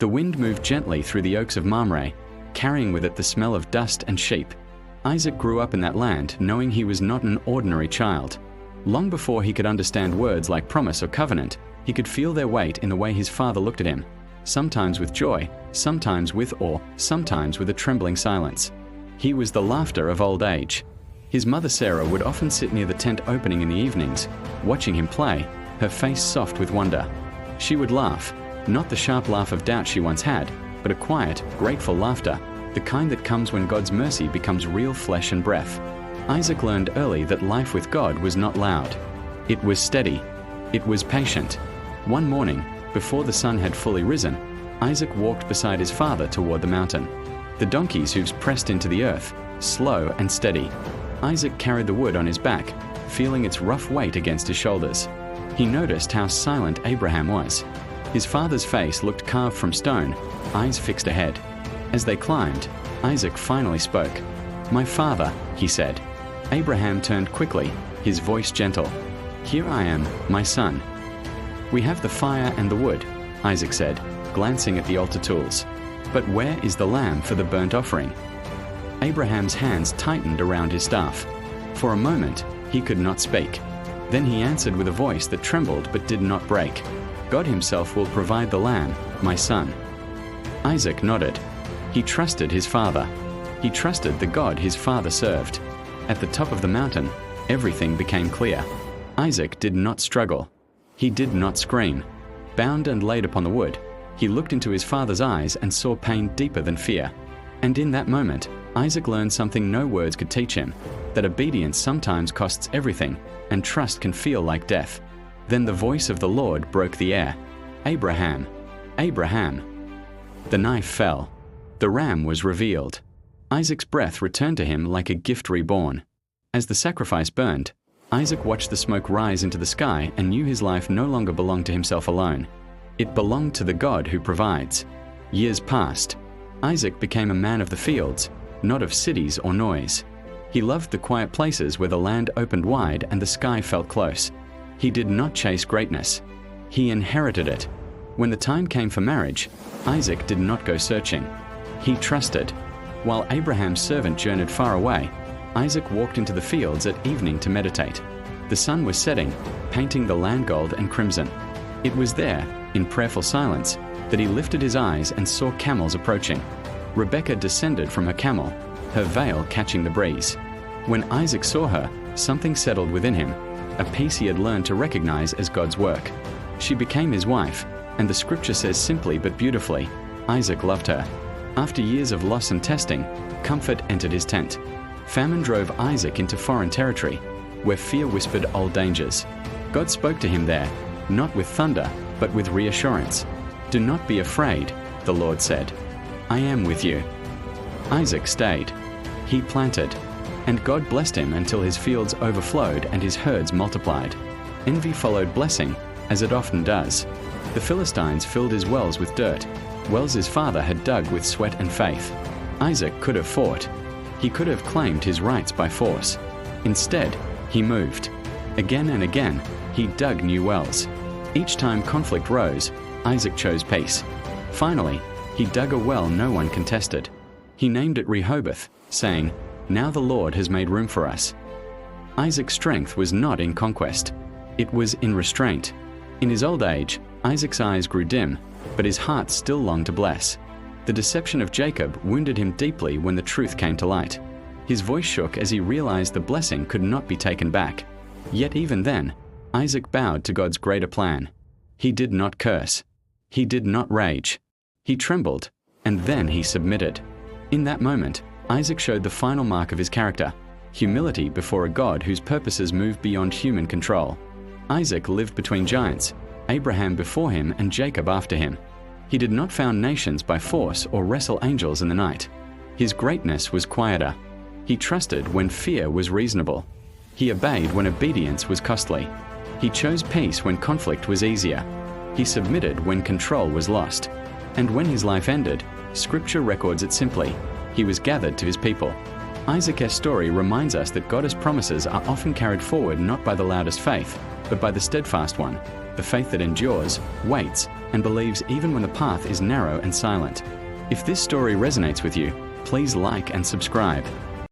The wind moved gently through the oaks of Mamre, carrying with it the smell of dust and sheep. Isaac grew up in that land knowing he was not an ordinary child. Long before he could understand words like promise or covenant, he could feel their weight in the way his father looked at him, sometimes with joy, sometimes with awe, sometimes with a trembling silence. He was the laughter of old age. His mother Sarah would often sit near the tent opening in the evenings, watching him play, her face soft with wonder. She would laugh, not the sharp laugh of doubt she once had, but a quiet, grateful laughter, the kind that comes when God's mercy becomes real flesh and breath. Isaac learned early that life with God was not loud. It was steady. It was patient. One morning, before the sun had fully risen, Isaac walked beside his father toward the mountain. The donkey's hooves pressed into the earth, slow and steady. Isaac carried the wood on his back, feeling its rough weight against his shoulders. He noticed how silent Abraham was. His father's face looked carved from stone, eyes fixed ahead. As they climbed, Isaac finally spoke. "My father," he said. Abraham turned quickly, his voice gentle. "Here I am, my son." "We have the fire and the wood," Isaac said, glancing at the altar tools. "But where is the lamb for the burnt offering?" Abraham's hands tightened around his staff. For a moment, he could not speak. Then he answered with a voice that trembled but did not break. "God himself will provide the lamb, my son." Isaac nodded. He trusted his father. He trusted the God his father served. At the top of the mountain, everything became clear. Isaac did not struggle. He did not scream. Bound and laid upon the wood, he looked into his father's eyes and saw pain deeper than fear. And in that moment, Isaac learned something no words could teach him, that obedience sometimes costs everything, and trust can feel like death. Then the voice of the Lord broke the air. "Abraham, Abraham." The knife fell. The ram was revealed. Isaac's breath returned to him like a gift reborn. As the sacrifice burned, Isaac watched the smoke rise into the sky and knew his life no longer belonged to himself alone. It belonged to the God who provides. Years passed. Isaac became a man of the fields, not of cities or noise. He loved the quiet places where the land opened wide and the sky felt close. He did not chase greatness. He inherited it. When the time came for marriage, Isaac did not go searching. He trusted. While Abraham's servant journeyed far away, Isaac walked into the fields at evening to meditate. The sun was setting, painting the land gold and crimson. It was there, in prayerful silence, that he lifted his eyes and saw camels approaching. Rebekah descended from her camel, her veil catching the breeze. When Isaac saw her, something settled within him, a peace he had learned to recognize as God's work. She became his wife, and the scripture says simply but beautifully, Isaac loved her. After years of loss and testing, comfort entered his tent. Famine drove Isaac into foreign territory, where fear whispered old dangers. God spoke to him there, not with thunder, but with reassurance. "Do not be afraid," the Lord said. "I am with you." Isaac stayed. He planted, and God blessed him until his fields overflowed and his herds multiplied. Envy followed blessing, as it often does. The Philistines filled his wells with dirt, wells his father had dug with sweat and faith. Isaac could have fought. He could have claimed his rights by force. Instead, he moved. Again and again, he dug new wells. Each time conflict rose, Isaac chose peace. Finally, he dug a well no one contested. He named it Rehoboth, saying, "Now the Lord has made room for us." Isaac's strength was not in conquest. It was in restraint. In his old age, Isaac's eyes grew dim, but his heart still longed to bless. The deception of Jacob wounded him deeply when the truth came to light. His voice shook as he realized the blessing could not be taken back. Yet even then, Isaac bowed to God's greater plan. He did not curse. He did not rage. He trembled, and then he submitted. In that moment, Isaac showed the final mark of his character, humility before a God whose purposes move beyond human control. Isaac lived between giants, Abraham before him and Jacob after him. He did not found nations by force or wrestle angels in the night. His greatness was quieter. He trusted when fear was reasonable. He obeyed when obedience was costly. He chose peace when conflict was easier. He submitted when control was lost. And when his life ended, Scripture records it simply. He was gathered to his people. Isaac's story reminds us that God's promises are often carried forward not by the loudest faith, but by the steadfast one. the faith that endures, waits, and believes even when the path is narrow and silent. If this story resonates with you, please like and subscribe.